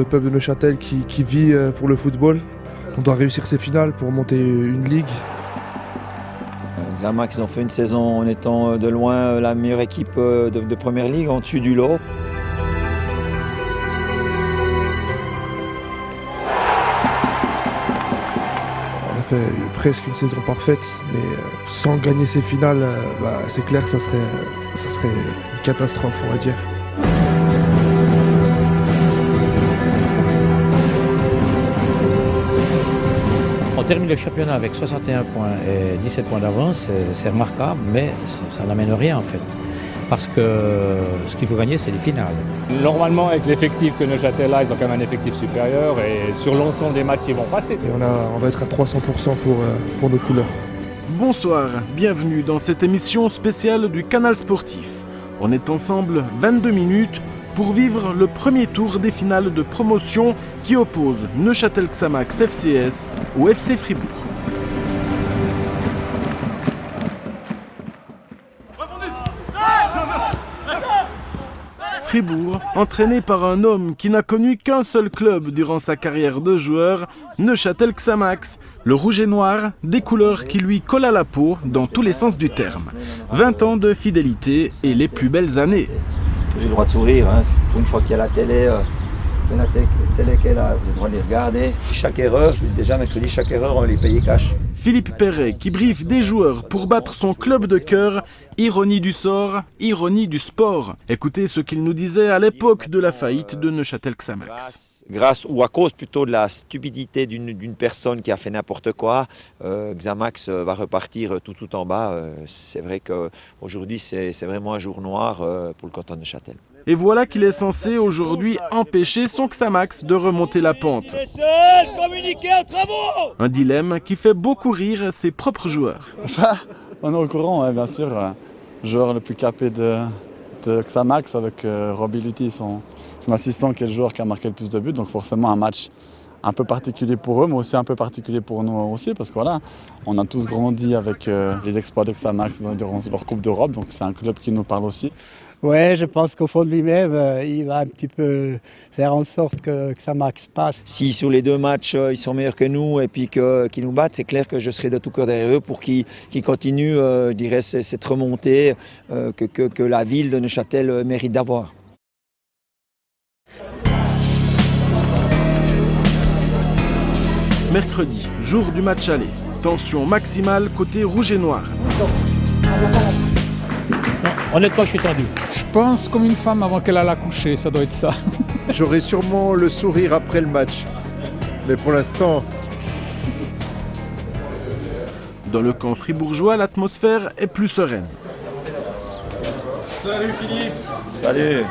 le peuple de Neuchâtel qui vit pour le football. On doit réussir ces finales pour monter une ligue. Xamax, ils ont fait une saison en étant de loin la meilleure équipe de première ligue, en dessus du lot. On a fait presque une saison parfaite, mais sans gagner ces finales, c'est clair que ça serait une catastrophe, on va dire. On termine le championnat avec 61 points et 17 points d'avance, c'est remarquable, mais ça n'amène rien en fait. Parce que ce qu'il faut gagner, c'est les finales. Normalement, avec l'effectif que Neuchâtel a, ils ont quand même un effectif supérieur et sur l'ensemble des matchs, ils vont passer. Et on va être à 300% pour nos couleurs. Bonsoir, bienvenue dans cette émission spéciale du Canal Sportif. On est ensemble 22 minutes pour vivre le premier tour des finales de promotion qui opposent Neuchâtel Xamax FCS au FC Fribourg. Fribourg, entraîné par un homme qui n'a connu qu'un seul club durant sa carrière de joueur, Neuchâtel Xamax, le rouge et noir, des couleurs qui lui collent à la peau dans tous les sens du terme. 20 ans de fidélité et les plus belles années. J'ai le droit de sourire, hein. Une fois qu'il y a la télé, la télé qu'elle a, j'ai le droit de les regarder. Chaque erreur, je vous dis déjà mercredi, chaque erreur, on va les payer cash. Philippe Perret qui briefe des joueurs pour battre son club de cœur, ironie du sort, ironie du sport. Écoutez ce qu'il nous disait à l'époque de la faillite de Neuchâtel Xamax. Grâce ou à cause plutôt de la stupidité d'une personne qui a fait n'importe quoi, Xamax va repartir tout en bas. C'est vrai qu'aujourd'hui, c'est vraiment un jour noir pour le canton de Neuchâtel. Et voilà qu'il est censé aujourd'hui empêcher son Xamax de remonter la pente. Un dilemme qui fait beaucoup rire ses propres joueurs. Ça, on est au courant, hein, bien sûr. Le joueur le plus capé de Xamax avec Robbie Lutti, son assistant, qui est le joueur qui a marqué le plus de buts. Donc forcément un match un peu particulier pour eux, mais aussi un peu particulier pour nous aussi, parce que voilà, on a tous grandi avec les exploits de Xamax durant leur Coupe d'Europe, donc c'est un club qui nous parle aussi. Ouais, je pense qu'au fond de lui-même, il va un petit peu faire en sorte que Xamax passe. Si sur les deux matchs, ils sont meilleurs que nous et puis qu'ils nous battent, c'est clair que je serai de tout cœur derrière eux pour qu'ils continuent, je dirais, cette remontée que la ville de Neuchâtel mérite d'avoir. Mercredi, jour du match aller. Tension maximale côté rouge et noir. Non, honnêtement, je suis tendu. Je pense comme une femme avant qu'elle aille accoucher, ça doit être ça. J'aurai sûrement le sourire après le match. Mais pour l'instant... Dans le camp fribourgeois, l'atmosphère est plus sereine. Salut Philippe. Salut.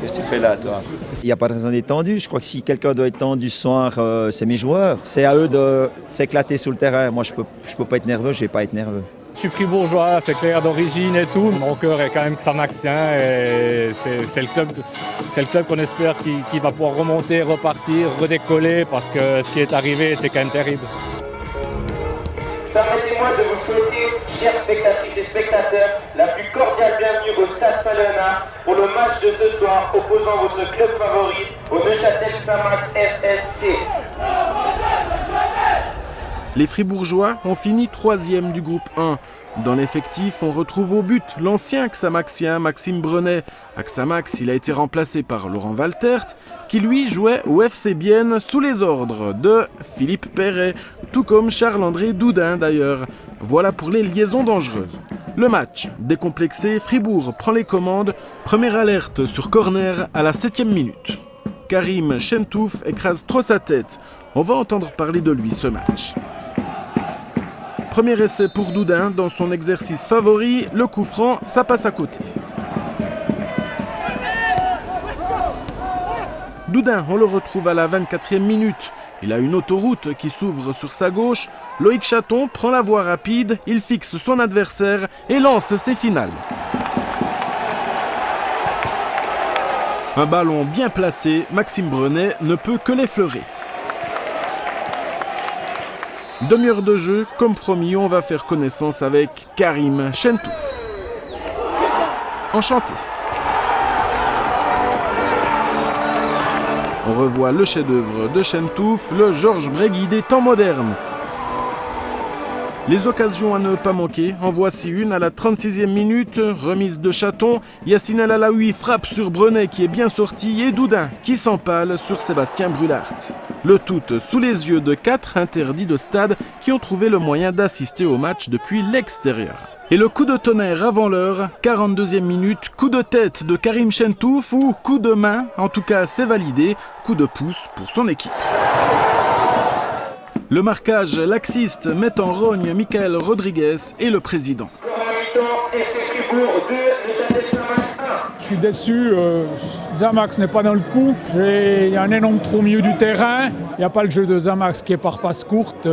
Qu'est-ce que tu fais là, toi? Il n'y a pas de raison d'être tendu. Je crois que si quelqu'un doit être tendu ce soir, c'est mes joueurs. C'est à eux de s'éclater sur le terrain. Moi, je peux pas être nerveux, je vais pas être nerveux. Je suis fribourgeois, c'est clair, d'origine et tout. Mon cœur est quand même xamaxien et c'est le club qu'on espère qui va pouvoir remonter, repartir, redécoller parce que ce qui est arrivé, c'est quand même terrible. Permettez-moi de vous souhaiter, chers spectatrices et spectateurs, la plus cordiale bienvenue au Stade Saint-Léonard pour le match de ce soir opposant votre club favori au Neuchâtel Xamax FSC. Les Fribourgeois ont fini 3e du groupe 1. Dans l'effectif, on retrouve au but l'ancien Xamaxien Maxime Brenet. À Xamax, il a été remplacé par Laurent Valtert, qui lui jouait au FC Bienne sous les ordres de Philippe Perret, tout comme Charles-André Doudin d'ailleurs. Voilà pour les liaisons dangereuses. Le match, décomplexé, Fribourg prend les commandes. Première alerte sur corner à la 7e minute. Karim Chentouf écrase trop sa tête. On va entendre parler de lui ce match. Premier essai pour Doudin dans son exercice favori, le coup franc, ça passe à côté. Doudin, on le retrouve à la 24e minute. Il a une autoroute qui s'ouvre sur sa gauche. Loïc Chaton prend la voie rapide, il fixe son adversaire et lance ses finales. Un ballon bien placé, Maxime Brenet ne peut que l'effleurer. Demi-heure de jeu, comme promis, on va faire connaissance avec Karim Chentouf. Enchanté. On revoit le chef-d'œuvre de Chentouf, le Georges Bregui des temps modernes. Les occasions à ne pas manquer, en voici une à la 36e minute, remise de Chaton, Yassine El Alaoui frappe sur Brenet qui est bien sorti et Doudin qui s'empale sur Sébastien Brulart. Le tout sous les yeux de 4 interdits de stade qui ont trouvé le moyen d'assister au match depuis l'extérieur. Et le coup de tonnerre avant l'heure, 42e minute, coup de tête de Karim Chentouf ou coup de main, en tout cas c'est validé, coup de pouce pour son équipe. Le marquage laxiste met en rogne Michael Rodriguez et le président. Je suis déçu, Xamax n'est pas dans le coup. Il y a un énorme trou au milieu du terrain. Il n'y a pas le jeu de Xamax qui est par passe courte.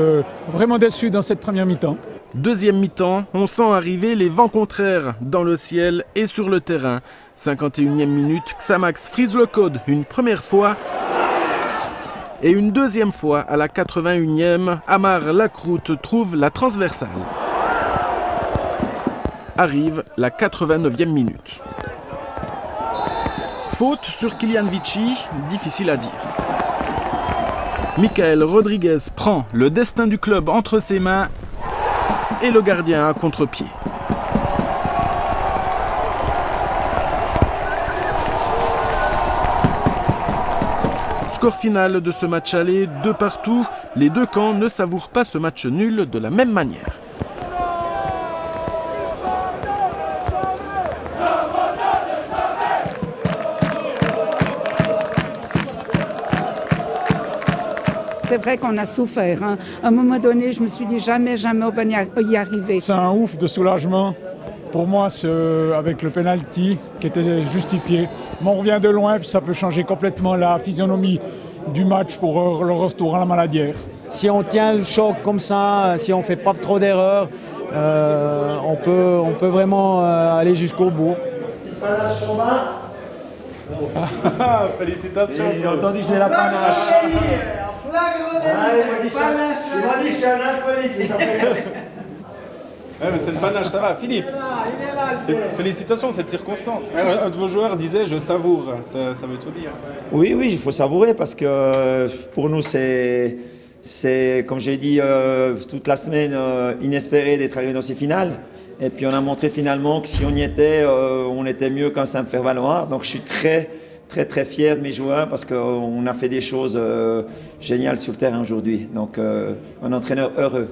Vraiment déçu dans cette première mi-temps. Deuxième mi-temps, on sent arriver les vents contraires dans le ciel et sur le terrain. 51e minute, Xamax frise le code une première fois. Et une deuxième fois, à la 81e, Amar Lacroute trouve la transversale. Arrive la 89e minute. Faute sur Kylian Vichy, difficile à dire. Michael Rodriguez prend le destin du club entre ses mains et le gardien à contre-pied. Score final de ce match aller, 2 partout. Les deux camps ne savourent pas ce match nul de la même manière. C'est vrai qu'on a souffert. Hein. À un moment donné, je me suis dit jamais on va y arriver. C'est un ouf de soulagement. Pour moi, avec le penalty qui était justifié. Mais on revient de loin, puis ça peut changer complètement la physionomie du match pour le retour à la Maladière. Si on tient le choc comme ça, si on ne fait pas trop d'erreurs, on peut vraiment aller jusqu'au bout. Félicitations. J'ai entendu que j'ai la panache. Il m'a dit je suis un alcoolique. Ouais, mais c'est une panache, ça va, Philippe. Félicitations, cette circonstance. Un de vos joueurs disait je savoure, ça veut tout dire. Oui, il faut savourer parce que pour nous c'est comme j'ai dit toute la semaine, inespéré d'être arrivé dans ces finales. Et puis on a montré finalement que si on y était, on était mieux qu'un simple faire-valoir. Donc je suis très fier de mes joueurs parce qu'on a fait des choses géniales sur le terrain aujourd'hui. Donc un entraîneur heureux.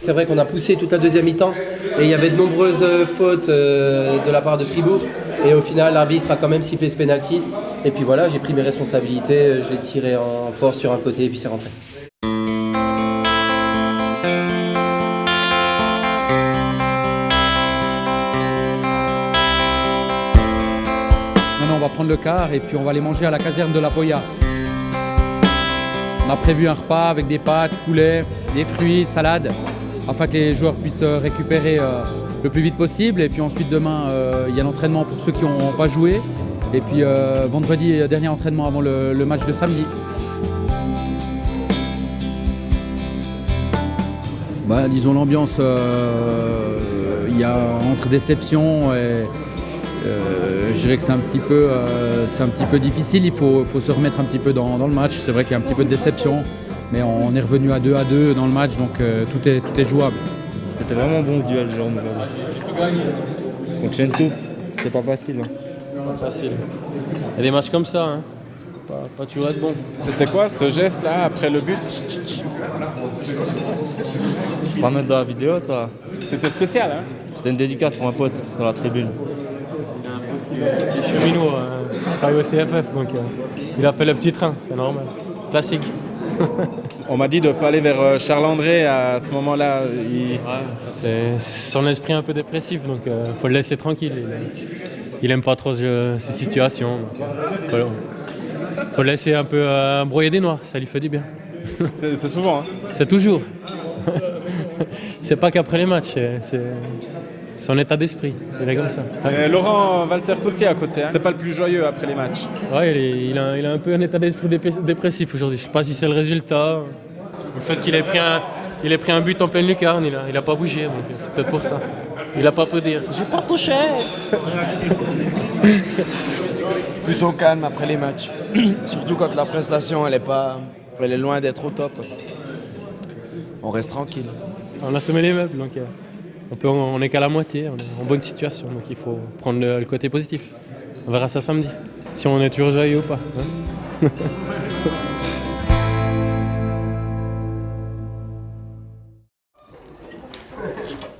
C'est vrai qu'on a poussé toute la deuxième mi-temps et il y avait de nombreuses fautes de la part de Fribourg. Et au final, l'arbitre a quand même sifflé ce penalty. Et puis voilà, j'ai pris mes responsabilités, je l'ai tiré en force sur un côté et puis c'est rentré. Maintenant, on va prendre le car et puis on va aller manger à la caserne de la Boya. On a prévu un repas avec des pâtes, poulet, des fruits, salades, afin que les joueurs puissent récupérer le plus vite possible. Et puis ensuite, demain, il y a l'entraînement pour ceux qui n'ont pas joué. Et puis vendredi, dernier entraînement avant le match de samedi. Disons l'ambiance, il y a entre déception et je dirais que c'est un petit peu difficile. Il faut se remettre un petit peu dans le match. C'est vrai qu'il y a un petit peu de déception. Mais on est revenu à 2-2 dans le match, donc tout est jouable. C'était vraiment bon le duel de l'homme aujourd'hui. Contre Chentouf, c'était pas facile. Pas facile. Il y a des matchs comme ça, hein. Pas toujours être bon. C'était quoi ce geste-là après le but? Je vais pas mettre dans la vidéo ça. C'était spécial, hein? C'était une dédicace pour un pote dans la tribune. Il est cheminot, il travaille au CFF, donc il a fait le petit train, c'est normal. Classique. On m'a dit de ne pas aller vers Charles-André à ce moment-là. C'est son esprit un peu dépressif, donc il faut le laisser tranquille. Il n'aime pas trop ces situations. Il faut le laisser un peu broyer des noirs, ça lui fait du bien. C'est souvent. Hein. C'est toujours. C'est pas qu'après les matchs, c'est son état d'esprit. Il est comme ça. Laurent Valtert aussi à côté, hein. C'est pas le plus joyeux après les matchs. Ouais, il a un peu un état d'esprit dépressif aujourd'hui. Je sais pas si c'est le résultat. Le fait qu'il ait pris un but en pleine lucarne, il a pas bougé, donc c'est peut-être pour ça. Il a pas pu dire « J'ai pas touché !» plutôt calme après les matchs. Surtout quand la prestation elle est loin d'être au top. On reste tranquille. On a semé les meubles, donc on n'est qu'à la moitié, on est en bonne situation, donc il faut prendre le côté positif. On verra ça samedi, si on est toujours joyeux ou pas. Hein.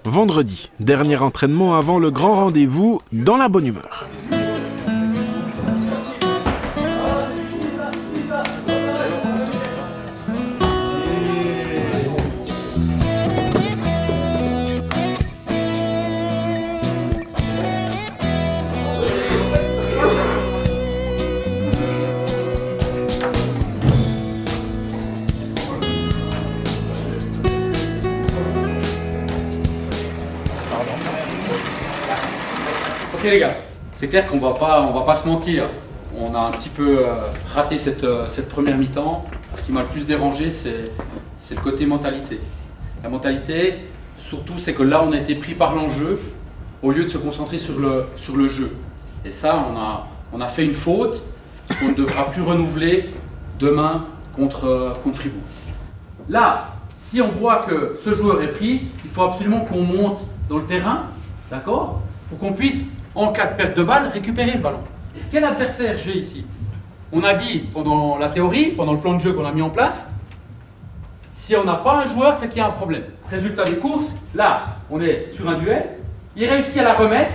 Vendredi, dernier entraînement avant le grand rendez-vous dans la bonne humeur. Ok les gars, c'est clair qu'on va pas se mentir. On a un petit peu raté cette première mi-temps. Ce qui m'a le plus dérangé, c'est le côté mentalité. La mentalité, surtout, c'est que là, on a été pris par l'enjeu au lieu de se concentrer sur le jeu. Et ça, on a fait une faute qu'on ne devra plus renouveler demain contre Fribourg. Là, si on voit que ce joueur est pris, il faut absolument qu'on monte dans le terrain, d'accord, pour qu'on puisse, en cas de perte de balle, récupérer le ballon. Et quel adversaire j'ai ici? On a dit pendant la théorie, pendant le plan de jeu qu'on a mis en place, si on n'a pas un joueur, c'est qu'il y a un problème. Résultat des courses, là, on est sur un duel, il réussit à la remettre,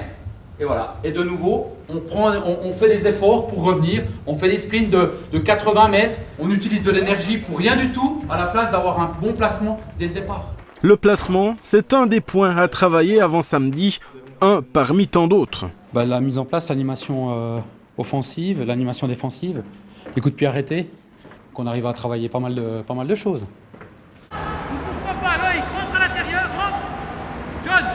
et voilà. Et de nouveau, on fait des efforts pour revenir, on fait des sprints de 80 mètres, on utilise de l'énergie pour rien du tout, à la place d'avoir un bon placement dès le départ. Le placement, c'est un des points à travailler avant samedi, un parmi tant d'autres. La mise en place, l'animation offensive, l'animation défensive, les coups de pied arrêtés, qu'on arrive à travailler pas mal de choses. Pourquoi pas, Loïc, rentre à l'intérieur, rentre. John,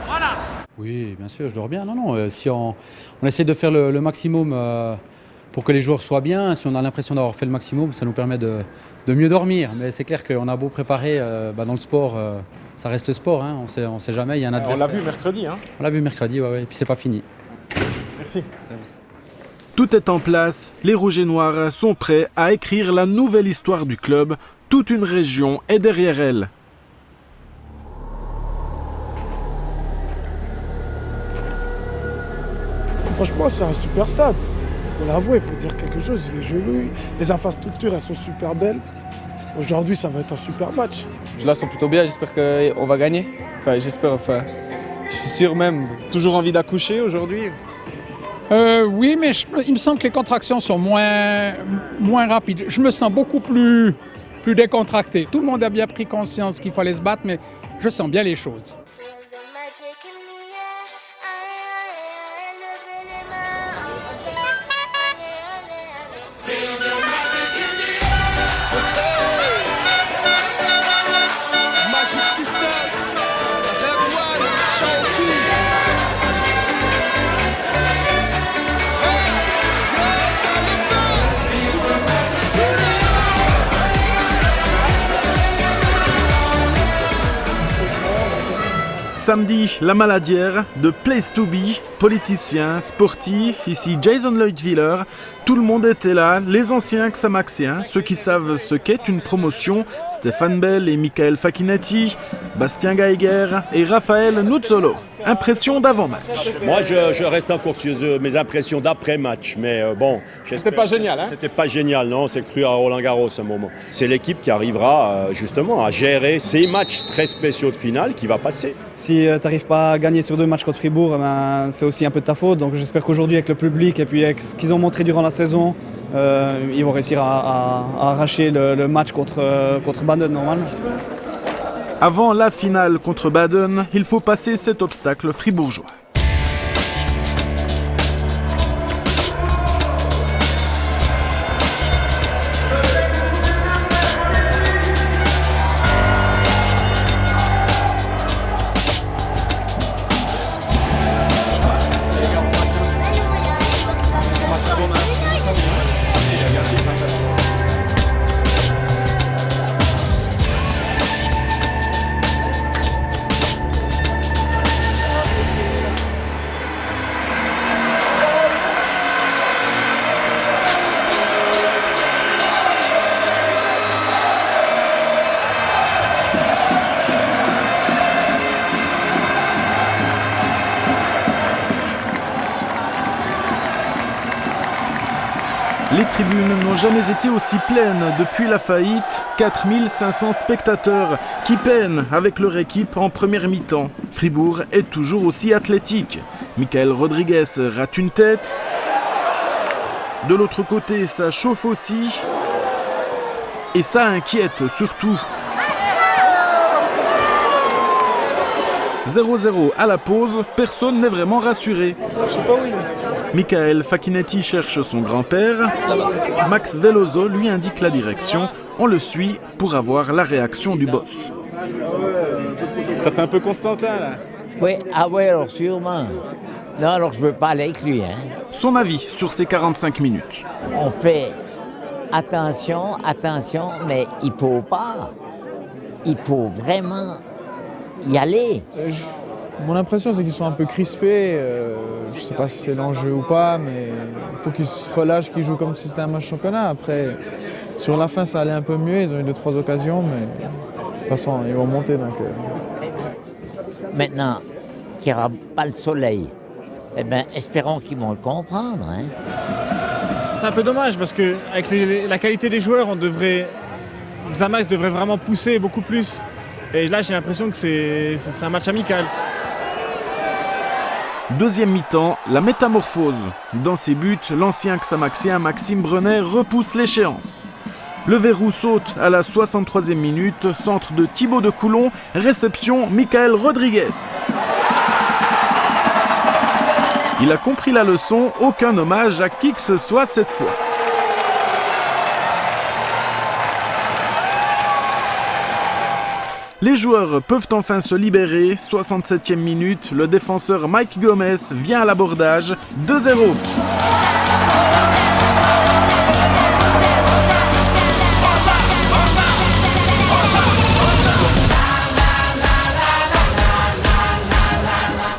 voilà. Oui, bien sûr, je dors bien. Non, si on essaie de faire le maximum pour que les joueurs soient bien, si on a l'impression d'avoir fait le maximum, ça nous permet de mieux dormir. Mais c'est clair qu'on a beau préparer, dans le sport, ça reste le sport, hein, on sait jamais, il y a un adversaire. On l'a vu mercredi. Hein. On l'a vu mercredi, ouais, et puis c'est pas fini. Merci. Tout est en place, les Rouges et Noirs sont prêts à écrire la nouvelle histoire du club. Toute une région est derrière elle. Franchement, c'est un super stade. Il faut l'avouer, il faut dire quelque chose. Il est joli, les infrastructures, elles sont super belles. Aujourd'hui, ça va être un super match. Je la sens plutôt bien, j'espère qu'on va gagner. Je suis sûr même. Toujours envie d'accoucher aujourd'hui? Oui, mais il me semble que les contractions sont moins rapides. Je me sens beaucoup plus décontracté. Tout le monde a bien pris conscience qu'il fallait se battre, mais je sens bien les choses. Samedi, la Maladière, de Place to Be, politiciens, sportifs, ici Jason Leutwiler, tout le monde était là, les anciens Xamaxiens, ceux qui savent ce qu'est une promotion, Stéphane Bell et Michael Facchinetti, Bastien Geiger et Raphaël Nuzzolo. Impression d'avant-match. Moi, je reste encore sur mes impressions d'après-match, mais bon... C'était pas génial, hein? C'était pas génial, non, c'est cru à Roland-Garros ce moment. C'est l'équipe qui arrivera justement à gérer ces matchs très spéciaux de finale qui va passer. Si tu n'arrives pas à gagner sur 2 matchs contre Fribourg, c'est aussi un peu de ta faute. Donc j'espère qu'aujourd'hui, avec le public et puis avec ce qu'ils ont montré durant la saison, ils vont réussir à arracher le match contre Baden normalement. Avant la finale contre Baden, il faut passer cet obstacle fribourgeois. tribunes n'ont jamais été aussi pleines depuis la faillite. 4500 spectateurs qui peinent avec leur équipe en première mi-temps. Fribourg est toujours aussi athlétique. Michael Rodriguez rate une tête. De l'autre côté, ça chauffe aussi. Et ça inquiète surtout. 0-0 à la pause, personne n'est vraiment rassuré. Michael Facchinetti cherche son grand-père. Max Veloso lui indique la direction. On le suit pour avoir la réaction du boss. Ça fait un peu Constantin là. Oui, ah ouais, alors sûrement. Non, alors je veux pas aller avec lui. Son avis sur ces 45 minutes. On fait attention, mais il faut pas. Il faut vraiment y aller. Mon impression, c'est qu'ils sont un peu crispés. Je sais pas si c'est l'enjeu ou pas, mais il faut qu'ils se relâchent, qu'ils jouent comme si c'était un match championnat. Après, sur la fin, ça allait un peu mieux. Ils ont eu 2-3 occasions, mais de toute façon, ils vont monter. Donc, Maintenant qu'il n'y aura pas le soleil, eh ben, espérons qu'ils vont le comprendre. C'est un peu dommage parce qu'avec la qualité des joueurs, Xamax devrait vraiment pousser beaucoup plus. Et là, j'ai l'impression que c'est un match amical. Deuxième mi-temps, la métamorphose. Dans ses buts, l'ancien Xamaxien Maxime Brenet repousse l'échéance. Le verrou saute à la 63e minute, centre de Thibaut de Coulon, réception Michael Rodriguez. Il a compris la leçon, aucun hommage à qui que ce soit cette fois. Les joueurs peuvent enfin se libérer. 67e minute, le défenseur Mike Gomez vient à l'abordage. 2-0.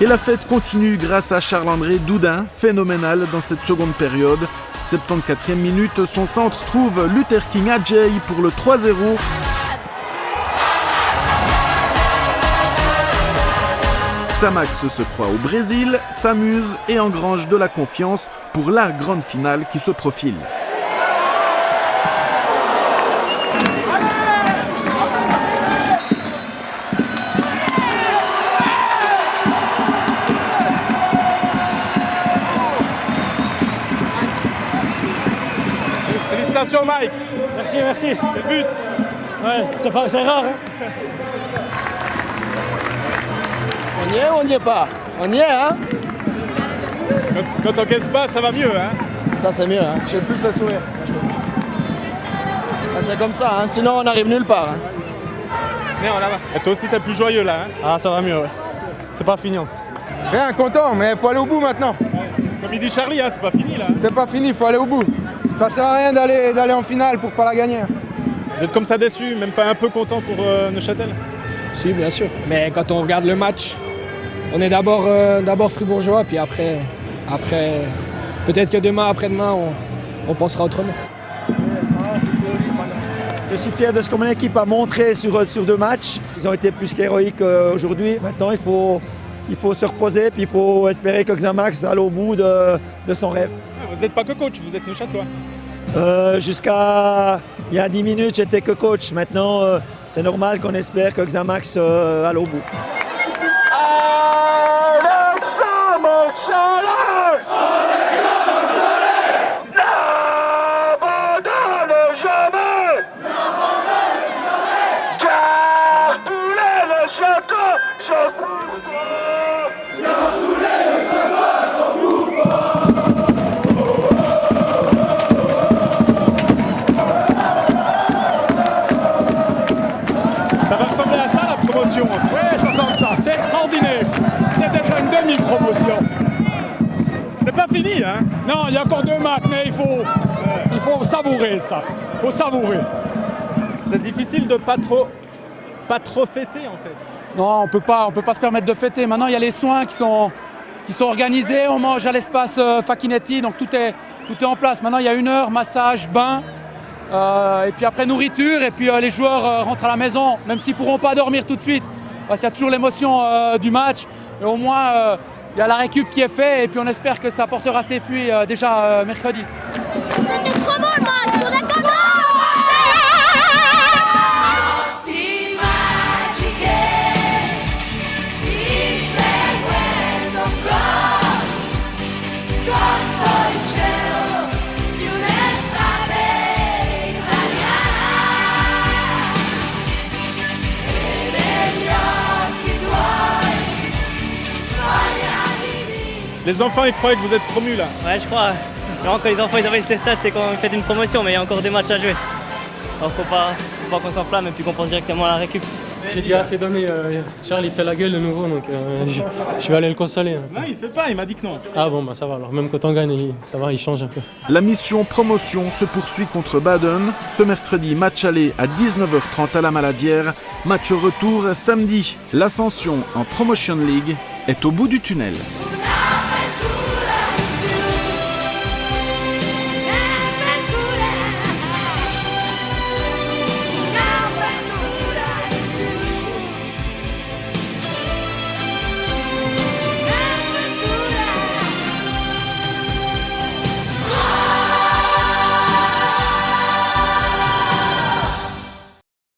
Et la fête continue grâce à Charles-André Doudin, phénoménal dans cette seconde période. 74e minute, son centre trouve Luther King Adjei pour le 3-0. Xamax se croit au Brésil, s'amuse et engrange de la confiance pour la grande finale qui se profile. Félicitations Mike. Merci. Quel but. Ouais, c'est rare. On y est ou on n'y est pas? On y est, hein? Quand on caisse pas, ça va mieux, hein? Ça, c'est mieux, hein? J'ai plus le sourire. Ah, c'est comme ça, hein? Sinon on n'arrive nulle part. Hein? Non, là-bas. Et toi aussi, t'es plus joyeux, là, hein? Ah, ça va mieux, ouais. C'est pas fini. Bien, content, mais il faut aller au bout maintenant. Comme il dit Charlie, hein, c'est pas fini, là. C'est pas fini, il faut aller au bout. Ça sert à rien d'aller en finale pour pas la gagner. Vous êtes comme ça déçus, même pas un peu content pour Neuchâtel? Si, bien sûr. Mais quand on regarde le match, on est d'abord fribourgeois, puis après peut-être que demain, après-demain, on pensera autrement. Je suis fier de ce que mon équipe a montré sur 2 matchs. Ils ont été plus qu'héroïques aujourd'hui. Maintenant, il faut se reposer, puis il faut espérer que Xamax aille au bout de son rêve. Vous n'êtes pas que coach, vous êtes Neuchâtelois. Jusqu'à il y a 10 minutes, j'étais que coach. Maintenant, c'est normal qu'on espère que Xamax aille au bout. Ça va ressembler à ça, la promotion. Oui, ça ressemble à ça. C'est extraordinaire. C'est déjà une demi-promotion. C'est pas fini, hein? Non, il y a encore 2 matchs, mais il faut savourer ça. Il faut savourer. C'est difficile de pas trop fêter, en fait. Non, on peut pas se permettre de fêter. Maintenant, il y a les soins qui sont organisés. On mange à l'espace Facchinetti, donc tout est en place. Maintenant, il y a 1 heure, massage, bain. Et puis après nourriture, et puis les joueurs rentrent à la maison, même s'ils ne pourront pas dormir tout de suite, parce qu'il y a toujours l'émotion du match. Et au moins, il y a la récup qui est faite, et puis on espère que ça portera ses fruits déjà mercredi. C'était trop beau! Les enfants, ils croyaient que vous êtes promus là. Ouais, je crois. Non, quand les enfants ils avaient ces stats, c'est qu'on fait une promotion, mais il y a encore des matchs à jouer. Alors faut pas qu'on s'enflamme et puis qu'on pense directement à la récup. J'ai déjà assez donné. Charles, il fait la gueule de nouveau, donc je vais aller le consoler. Non, il fait pas, il m'a dit que non. Ah bon, bah ça va. Alors même quand on gagne, ça va, il change un peu. La mission promotion se poursuit contre Baden. Ce mercredi, match aller à 19h30 à la Maladière. Match retour samedi. L'ascension en Promotion League est au bout du tunnel.